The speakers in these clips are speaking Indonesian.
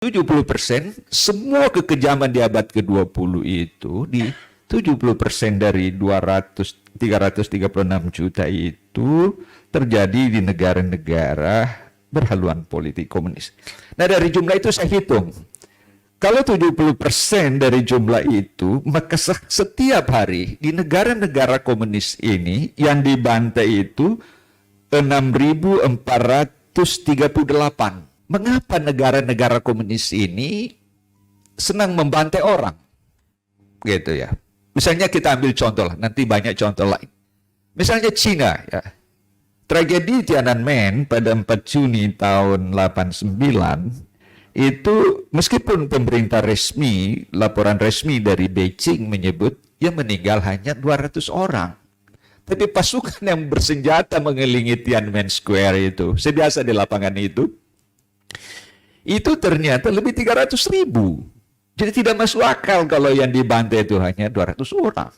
70% semua kekejaman di abad ke-20 itu di 70% dari 336 juta itu terjadi di negara-negara berhaluan politik komunis. Nah, dari jumlah itu saya hitung. Kalau 70% dari jumlah itu, maka setiap hari di negara-negara komunis ini yang dibantai itu 6.438. Mengapa negara-negara komunis ini senang membantai orang? Gitu ya. Misalnya kita ambil contoh lah, nanti banyak contoh lain. Misalnya Cina ya. Tragedi Tiananmen pada 4 Juni tahun 89 itu meskipun pemerintah resmi, laporan resmi dari Beijing menyebut yang meninggal hanya 200 orang. Tapi pasukan yang bersenjata mengelilingi Tiananmen Square itu, sebiasa di lapangan itu ternyata lebih 300.000. Jadi tidak masuk akal kalau yang dibantai itu hanya 200 orang.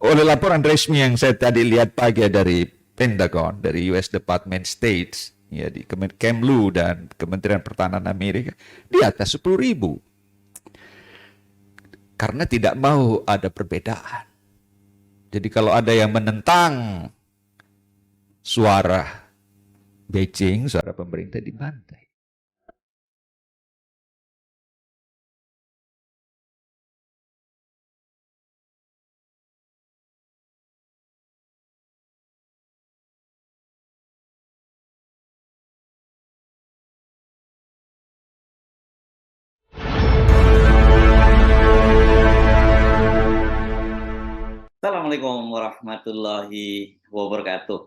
Oleh laporan resmi yang saya tadi lihat pagi dari Pentagon, dari US Department States, ya di Kemlu dan Kementerian Pertahanan Amerika, di atas 10.000. Karena tidak mau ada perbedaan. Jadi kalau ada yang menentang suara Beijing, suara pemerintah dibantai. Assalamualaikum warahmatullahi wabarakatuh.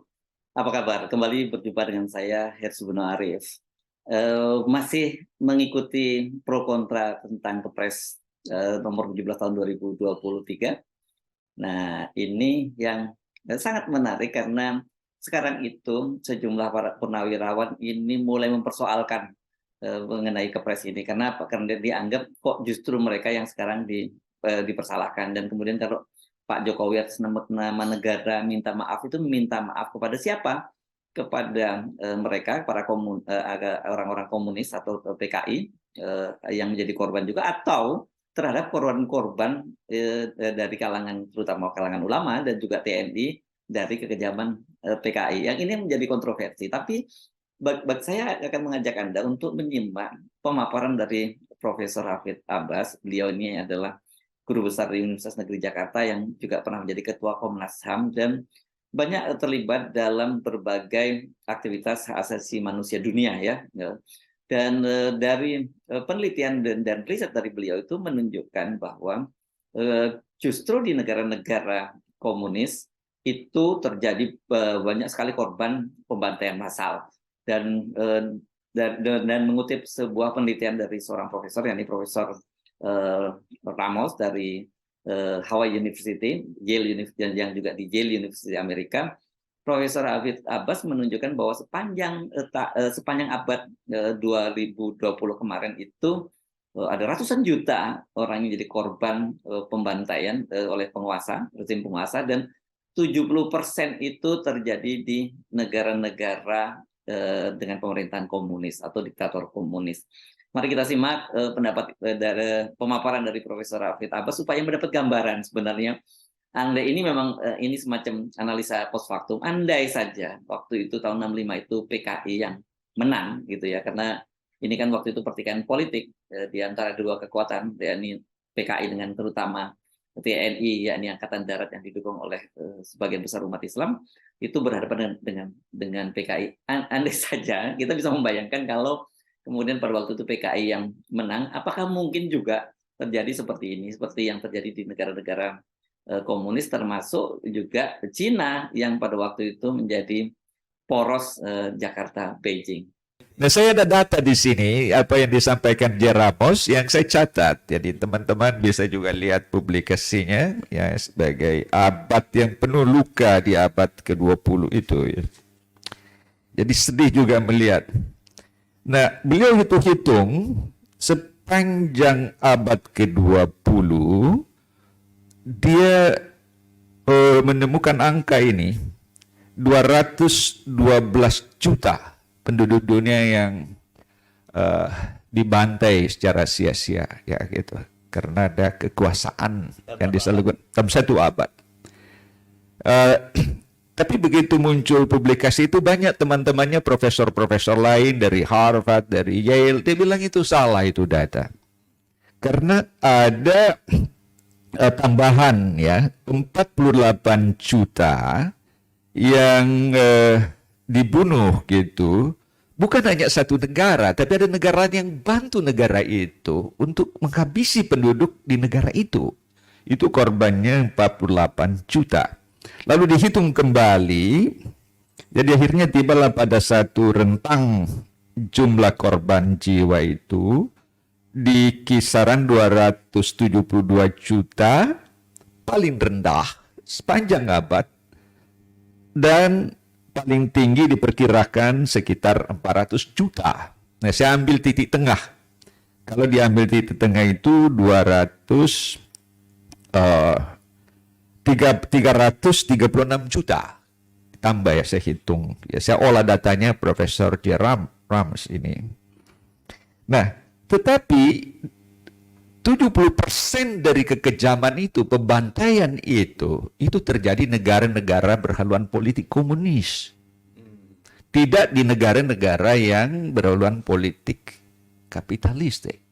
Apa kabar? Kembali berjumpa dengan saya, Hersubono Arif. Masih mengikuti pro kontra tentang Kepres nomor 17 tahun 2023. Nah, ini yang sangat menarik karena sekarang itu sejumlah para purnawirawan ini mulai mempersoalkan mengenai Kepres ini. Karena Karena dianggap kok justru mereka yang sekarang dipersalahkan. Dan kemudian kalau Pak Jokowi atas nama negara minta maaf, itu minta maaf kepada siapa? Kepada mereka, para orang-orang komunis atau PKI yang menjadi korban juga, atau terhadap korban-korban dari kalangan, terutama kalangan ulama dan juga TNI dari kekejaman PKI. Yang ini menjadi kontroversi. Tapi saya akan mengajak Anda untuk menyimak pemaparan dari Profesor Hafidz Abbas. Beliau ini adalah guru besar di Universitas Negeri Jakarta yang juga pernah menjadi ketua Komnas HAM dan banyak terlibat dalam berbagai aktivitas hak asasi manusia dunia ya. Dan dari penelitian dan riset dari beliau itu menunjukkan bahwa justru di negara-negara komunis itu terjadi banyak sekali korban pembantaian massal. Dan mengutip sebuah penelitian dari seorang profesor, yakni Profesor Ramos dari Hawaii University, Yale University, yang juga di Yale University Amerika, Profesor Hafidz Abbas menunjukkan bahwa sepanjang abad 2020 kemarin itu ada ratusan juta orang yang jadi korban pembantaian oleh rezim penguasa, dan 70% itu terjadi di negara-negara dengan pemerintahan komunis atau diktator komunis. Mari kita simak pendapat dari pemaparan dari Profesor Hafidz Abbas supaya mendapat gambaran sebenarnya. Andai ini memang ini semacam analisa post factum. Andai saja waktu itu tahun 65 itu PKI yang menang gitu ya, karena ini kan waktu itu pertikaian politik di antara dua kekuatan, yakni PKI dengan terutama TNI, yakni Angkatan Darat yang didukung oleh sebagian besar umat Islam, itu berhadapan dengan PKI. Andai saja kita bisa membayangkan kalau kemudian pada waktu itu PKI yang menang, apakah mungkin juga terjadi seperti ini, seperti yang terjadi di negara-negara komunis, termasuk juga Cina yang pada waktu itu menjadi poros Jakarta Beijing. Nah, saya ada data di sini apa yang disampaikan Jeramos yang saya catat. Jadi teman-teman bisa juga lihat publikasinya ya, sebagai abad yang penuh luka di abad ke-20 itu ya. Jadi sedih juga melihat. Nah, beliau hitung sepanjang abad ke-20 dia menemukan angka ini 212 juta penduduk dunia yang dibantai secara sia-sia ya gitu. Karena ada kekuasaan yang disalurkan dalam 1 abad. Tapi begitu muncul publikasi itu banyak teman-temannya profesor-profesor lain dari Harvard, dari Yale, dia bilang itu salah itu data. Karena ada tambahan ya 48 juta yang dibunuh gitu. Bukan hanya satu negara, tapi ada negara yang bantu negara itu untuk menghabisi penduduk di negara itu. Itu korbannya 48 juta. Lalu dihitung kembali, jadi akhirnya tibalah pada satu rentang jumlah korban jiwa itu di kisaran 272 juta paling rendah sepanjang abad dan paling tinggi diperkirakan sekitar 400 juta. Nah, saya ambil titik tengah. Kalau diambil titik tengah itu 336 juta. Tambah ya saya hitung. Ya, saya olah datanya Profesor J. Rams ini. Nah, tetapi 70% dari kekejaman itu, pembantaian itu terjadi negara-negara berhaluan politik komunis. Tidak di negara-negara yang berhaluan politik kapitalistik.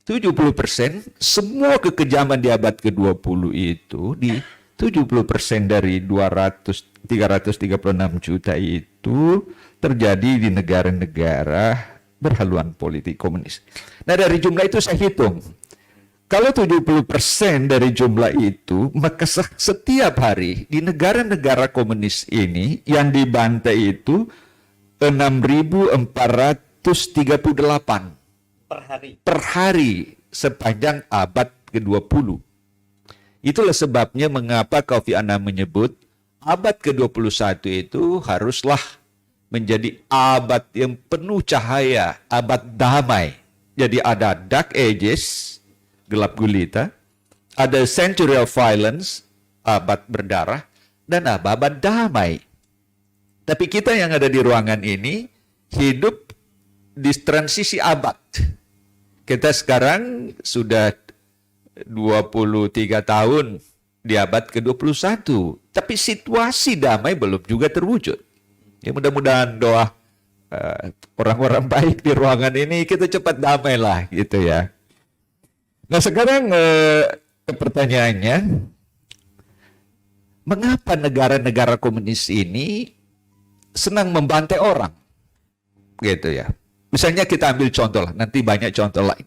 70% semua kekejaman di abad ke-20 itu di 70% dari 336 juta itu terjadi di negara-negara berhaluan politik komunis. Nah, dari jumlah itu saya hitung. Kalau 70% dari jumlah itu, maka setiap hari di negara-negara komunis ini yang dibantai itu 6.438 per hari sepanjang abad ke-20. Itulah sebabnya mengapa Kofi Annan menyebut abad ke-21 itu haruslah menjadi abad yang penuh cahaya, abad damai. Jadi ada dark ages, gelap gulita, ada century of violence, abad berdarah, dan abad damai. Tapi kita yang ada di ruangan ini hidup di transisi abad. Kita sekarang sudah 23 tahun di abad ke-21, tapi situasi damai belum juga terwujud. Ya, mudah-mudahan doa orang-orang baik di ruangan ini kita cepat damai lah gitu ya. Nah, sekarang pertanyaannya, mengapa negara-negara komunis ini senang membantai orang? Gitu ya. Misalnya kita ambil contoh lah, nanti banyak contoh lain.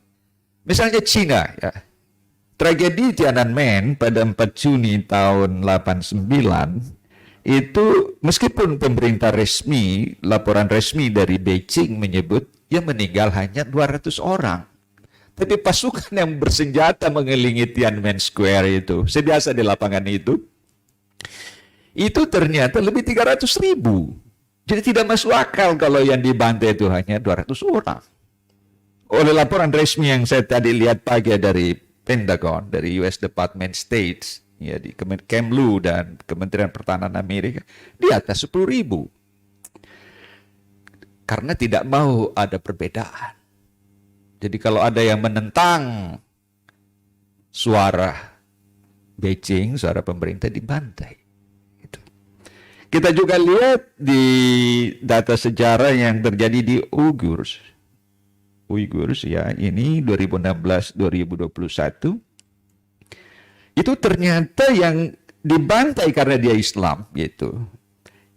Misalnya Cina ya. Tragedi Tiananmen pada 4 Juni tahun 89 itu meskipun pemerintah resmi, laporan resmi dari Beijing menyebut yang meninggal hanya 200 orang. Tapi pasukan yang bersenjata mengelilingi Tiananmen Square itu, sebiasa di lapangan itu ternyata lebih 300.000. Jadi tidak masuk akal kalau yang dibantai itu hanya 200 orang. Oleh laporan resmi yang saya tadi lihat pagi dari Pentagon, dari US Department of State, ya, di Kemlu dan Kementerian Pertahanan Amerika, di atas 10.000. Karena tidak mau ada perbedaan. Jadi kalau ada yang menentang suara Beijing, suara pemerintah, dibantai. Gitu. Kita juga lihat di data sejarah yang terjadi di Uyghurs ya, ini 2016-2021. Itu ternyata yang dibantai karena dia Islam gitu.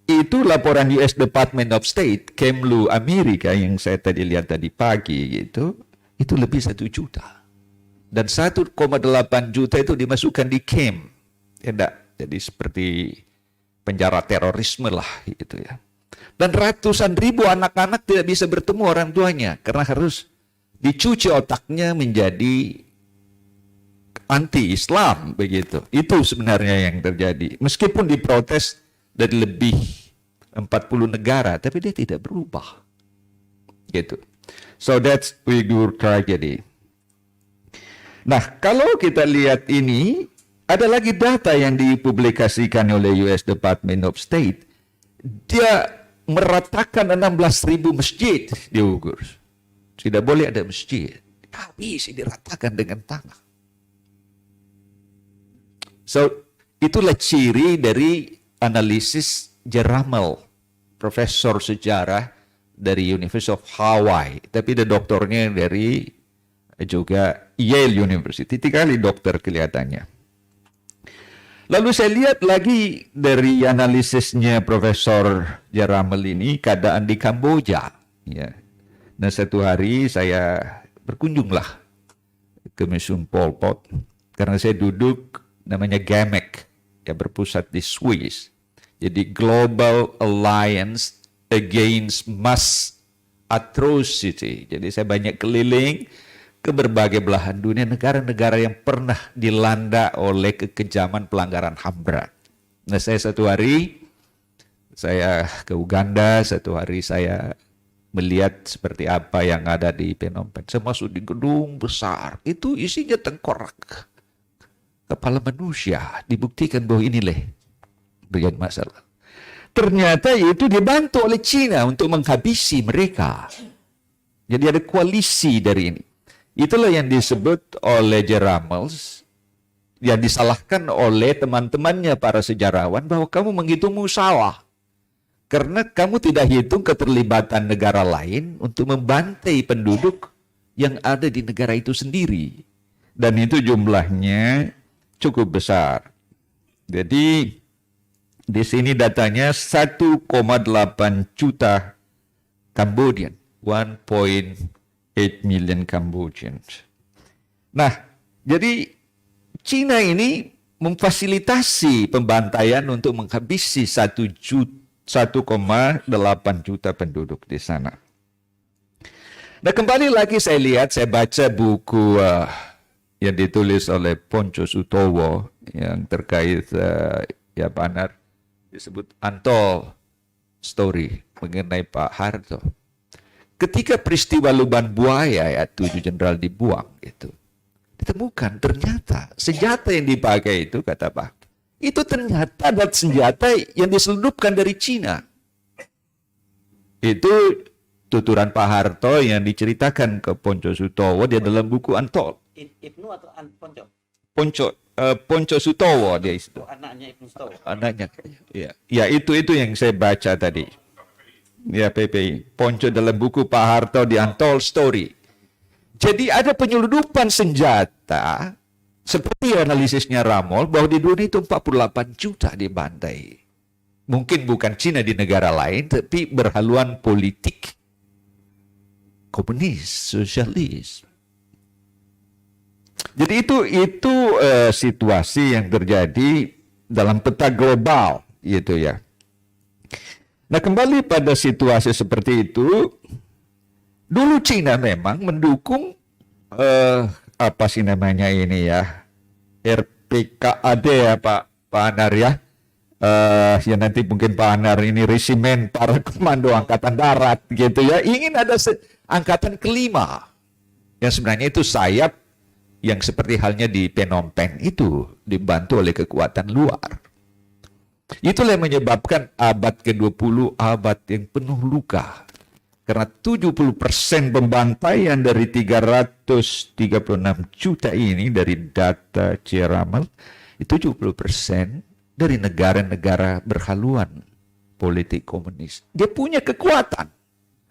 Itu laporan US Department of State, Kemlu Amerika yang saya tadi lihat tadi pagi gitu, itu lebih 1 juta. Dan 1,8 juta itu dimasukkan di camp. Ya, jadi seperti penjara terorisme lah gitu ya. Dan ratusan ribu anak-anak tidak bisa bertemu orang tuanya karena harus dicuci otaknya menjadi anti-Islam begitu. Itu sebenarnya yang terjadi. Meskipun diprotes dari lebih 40 negara, tapi dia tidak berubah. Gitu. So that's Uyghur tragedy. Nah, kalau kita lihat ini, ada lagi data yang dipublikasikan oleh US Department of State. Dia meratakan 16.000 masjid di Uyghur. Tidak boleh ada masjid. Habis diratakan dengan tanah. So, itulah ciri dari analisis Geramel, profesor sejarah dari University of Hawaii. Tapi ada doktornya dari juga Yale University. 3 kali dokter kelihatannya. Lalu saya lihat lagi dari analisisnya Profesor Geramel ini, keadaan di Kamboja. Ya. Nah, satu hari saya berkunjunglah ke Museum Pol Pot karena saya duduk namanya GAMEC, yang berpusat di Swiss. Jadi Global Alliance Against Mass Atrocity. Jadi saya banyak keliling ke berbagai belahan dunia, negara-negara yang pernah dilanda oleh kekejaman pelanggaran HAM berat. Nah, saya satu hari saya ke Uganda, satu hari saya melihat seperti apa yang ada di Phnom Penh. Saya masuk di gedung besar, itu isinya tengkorak kepala manusia. Dibuktikan bahwa inilah bagian masalah. Ternyata itu dibantu oleh Cina untuk menghabisi mereka. Jadi ada koalisi dari ini. Itulah yang disebut oleh Geramel, yang disalahkan oleh teman-temannya para sejarawan, bahwa kamu menghitungmu salah. Karena kamu tidak hitung keterlibatan negara lain untuk membantai penduduk yang ada di negara itu sendiri. Dan itu jumlahnya cukup besar. Jadi di sini datanya 1,8 juta Cambodian, 1.8 million Cambodians. Nah, jadi Cina ini memfasilitasi pembantaian untuk menghabisi 1,8 juta penduduk di sana. Nah, kembali lagi saya lihat, saya baca buku yang ditulis oleh Ponco Sutowo yang terkait ya Pak Anar, disebut Untold Story mengenai Pak Harto. Ketika peristiwa Lubang Buaya ya 7 jenderal dibuang itu, ditemukan ternyata senjata yang dipakai itu, kata Pak, itu ternyata adalah senjata yang diselundupkan dari Cina. Itu tuturan Pak Harto yang diceritakan ke Ponco Sutowo di dalam buku Untold. Ibnu atau Ponco? Ponco Sutowo dia itu. Anaknya Ibnu Sutowo. Anaknya. Ya, ya itu yang saya baca tadi. Ya, PPI. Ponco dalam buku Pak Harto di Untold Story. Jadi ada penyelundupan senjata seperti analisisnya Ramol, bahwa di dunia itu 48 juta dibantai. Mungkin bukan Cina di negara lain, tapi berhaluan politik komunis, sosialis. Jadi itu situasi yang terjadi dalam peta global, gitu ya. Nah, kembali pada situasi seperti itu, dulu Cina memang mendukung apa sih namanya ini ya, RPKAD ya Pak Anar ya. Ya nanti mungkin Pak Anar ini resimen para komando angkatan darat gitu ya. Ingin ada angkatan kelima. Yang sebenarnya itu sayap yang seperti halnya di Phnom Penh itu dibantu oleh kekuatan luar. Itulah yang menyebabkan abad ke-20 abad yang penuh luka. Karena 70% pembantaian dari 336 juta ini dari data Geramel, itu 70% dari negara-negara berhaluan politik komunis. Dia punya kekuatan.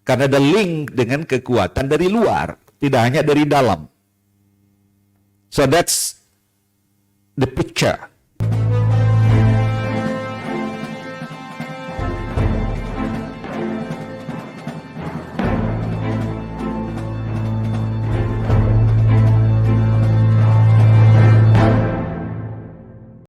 Karena ada link dengan kekuatan dari luar, tidak hanya dari dalam. So that's the picture.